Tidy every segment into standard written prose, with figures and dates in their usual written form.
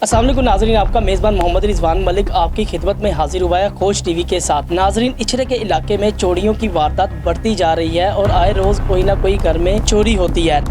अस्सलाम वालेकुम नाजरीन, आपका मेज़बान मोहम्मद रिजवान मलिक आपकी खिदमत में हाजिर हुआ है खोज टीवी के साथ। नाजरीन, इचरे के इलाके में चोरियों की वारदात बढ़ती जा रही है और आए रोज़ कोई ना कोई घर में चोरी होती है।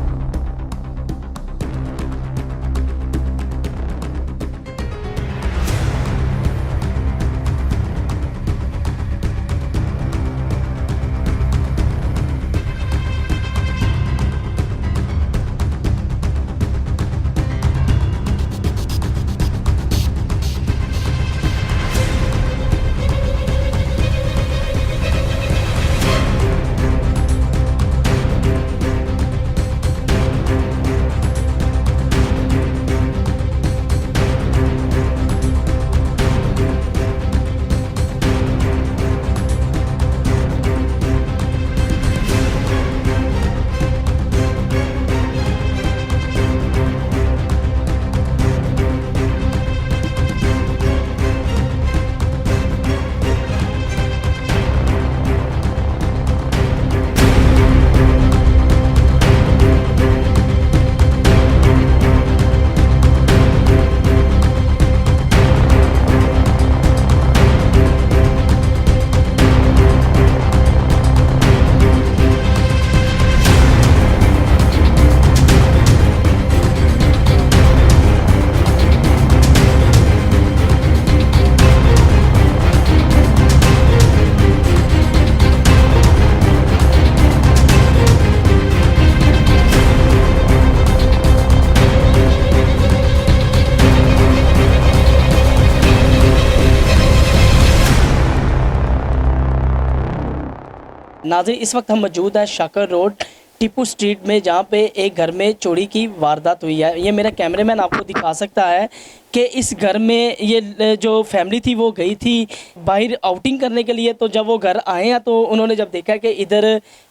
नाज़रीन, इस वक्त हम मौजूद है शाकर रोड टीपू स्ट्रीट में, जहाँ पे एक घर में चोरी की वारदात हुई है। ये मेरा कैमरामैन आपको दिखा सकता है कि इस घर में ये जो फैमिली थी वो गई थी बाहर आउटिंग करने के लिए। तो जब वो घर आए हैं तो उन्होंने जब देखा कि इधर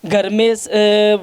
घर में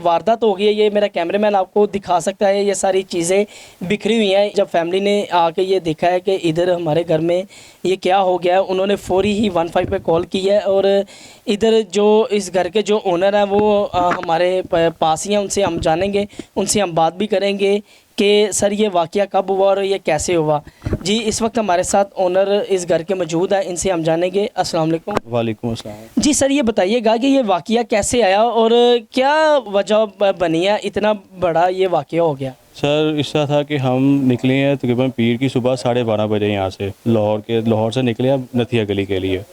वारदात हो गई है, ये मेरा कैमरामैन आपको दिखा सकता है, ये सारी चीज़ें बिखरी हुई हैं। जब फैमिली ने आके ये देखा है कि इधर हमारे घर में ये क्या हो गया है, उन्होंने फौरी ही 15 पे कॉल की है। और इधर जो इस घर के जो ओनर हैं वो हमारे पास ही हैं, उनसे हम जानेंगे, उनसे हम बात भी करेंगे कि सर ये वाक़या कब हुआ और ये कैसे हुआ। जी, इस वक्त हमारे साथ ओनर इस घर के मौजूद है, इनसे हम जानेंगे। अस्सलाम वालेकुम। वालेकुम अस्सलाम। जी सर, ये बताइएगा कि ये वाक़या कैसे आया और क्या वजह बनी है इतना बड़ा ये वाक़या हो गया। सर, इस तरह था कि हम निकले हैं तकरीबन पीर की सुबह 12:30 बजे यहाँ से लाहौर से निकले हैं नथिया गली के लिए।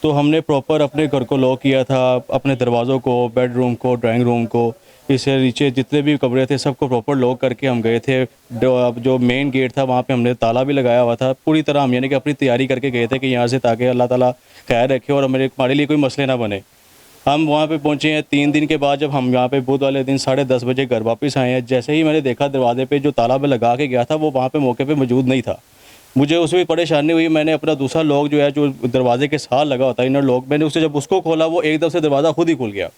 तो हमने प्रॉपर अपने घर को लॉक किया था, अपने दरवाज़ों को, बेडरूम को, ड्राइंग रूम को, इससे नीचे जितने भी कमरे थे सबको प्रॉपर लॉक करके हम गए थे। जो मेन गेट था वहाँ पे हमने ताला भी लगाया हुआ था। पूरी तरह हम यानी कि अपनी तैयारी करके गए थे कि यहाँ से ताकि अल्लाह ताला खैर रखे और हमारे लिए कोई मसले ना बने। हम वहाँ पे पहुँचे हैं 3 दिन के बाद। जब हम यहाँ पे बुध वाले दिन 10:30 बजे घर वापस आए हैं, जैसे ही मैंने देखा दरवाजे पे जो ताला मैं लगा के गया था वो वहाँ पे मौके पे मौजूद नहीं था। मुझे उसमें परेशानी हुई। मैंने अपना दूसरा लॉक जो है, जो दरवाजे के साथ लगा होता है इनर लॉक, मैंने उसे जब उसको खोला वो एकदम से दरवाज़ा खुद ही खुल गया।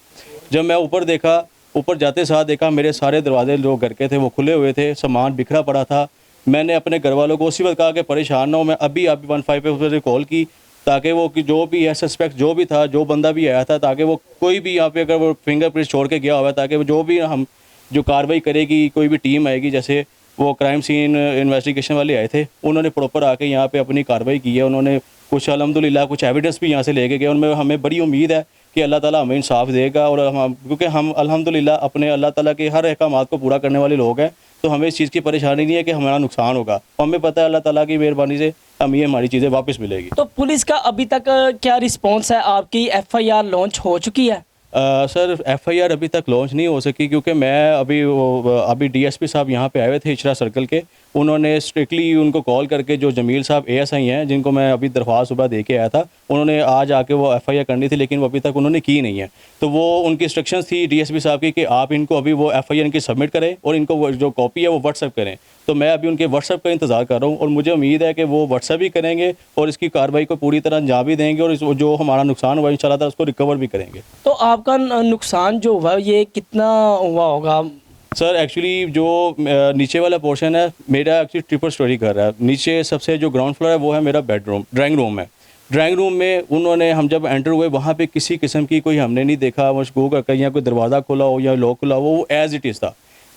जब मैं ऊपर देखा, ऊपर जाते साथ देखा मेरे सारे दरवाजे जो घर के थे वो खुले हुए थे, सामान बिखरा पड़ा था। मैंने अपने घर वालों को उसी वक्त कहा कि परेशान ना हो, मैं अभी 15 पे उसने कॉल की ताकि वो कि जो भी है सस्पेक्ट जो भी था, जो बंदा भी आया था, ताकि वो कोई भी यहाँ पे अगर वो फिंगरप्रिंट छोड़ के गया हुआ है, ताकि वो जो भी हम जो कार्रवाई करेगी, कोई भी टीम आएगी, जैसे वो क्राइम सीन इन्वेस्टिगेशन वाले आए थे, उन्होंने प्रॉपर आके यहाँ पे अपनी कार्रवाई की है। उन्होंने कुछ अल्हम्दुलिल्लाह कुछ एविडेंस भी यहाँ से लेके गए। उनमें हमें बड़ी उम्मीद है कि अल्लाह ताला हमें इंसाफ देगा। और हम क्योंकि हम अल्हम्दुलिल्लाह अपने अल्लाह ताला के हर अहकामात को पूरा करने वाले लोग हैं, तो हमें इस चीज़ की परेशानी नहीं है कि हमारा नुकसान होगा। हमें पता है अल्लाह ताला की मेहरबानी से हमारी चीज़ें वापस मिलेगी। तो पुलिस का अभी तक क्या रिस्पॉन्स है? आपकी FIR लॉन्च हो चुकी है? सर, FIR अभी तक लॉन्च नहीं हो सकी क्योंकि मैं अभी DSP साहब यहाँ पे आए हुए थे इचरा सर्कल के। उन्होंने स्ट्रिक्टली उनको कॉल करके, जो जमील साहब ASI हैं जिनको मैं अभी दरख्वास्त सुबह दे के आया था, उन्होंने आज आके वो FIR करनी थी, लेकिन वो अभी तक उन्होंने की नहीं है। तो वो उनकी इंस्ट्रक्शंस थी DSP साहब की कि आप इनको अभी वो FIR इनकी सबमिट करें और इनको जो कॉपी है वो व्हाट्सएप करें। तो मैं अभी उनके व्हाट्सएप का इंतज़ार कर रहा हूँ और मुझे उम्मीद है कि वो व्हाट्सएप भी करेंगे और इसकी कार्रवाई को पूरी तरह अंजाम भी देंगे और जो हमारा नुकसान हुआ इंशाल्लाह ताला उसको रिकवर भी करेंगे। तो आपका नुकसान जो हुआ ये कितना हुआ होगा? सर, एक्चुअली जो नीचे वाला पोर्शन है मेरा एक्चुअली ट्रिपल स्टोरी घर है। नीचे सबसे जो ग्राउंड फ्लोर है वो है मेरा बेडरूम, ड्राइंग रूम है। ड्राइंग रूम में उन्होंने, हम जब एंटर हुए वहाँ पे किसी किस्म की कोई हमने नहीं देखा मशकूक या कोई दरवाज़ा खुला हो या लॉक खुला हो, वो एज़ इट इज़ था।